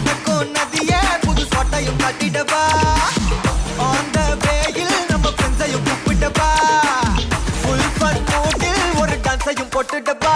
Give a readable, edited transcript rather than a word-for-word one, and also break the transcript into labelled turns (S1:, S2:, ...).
S1: நடக்கும் நதிய புது சொட்டையும் கட்டிடவா on the வேயில் நம்ம ஃப்ரெண்ட்ஸையும் கூப்பிட்டவா ஃபுல் ஃபன் மூடில் ஒரு டான்ஸையும் போட்டுடவா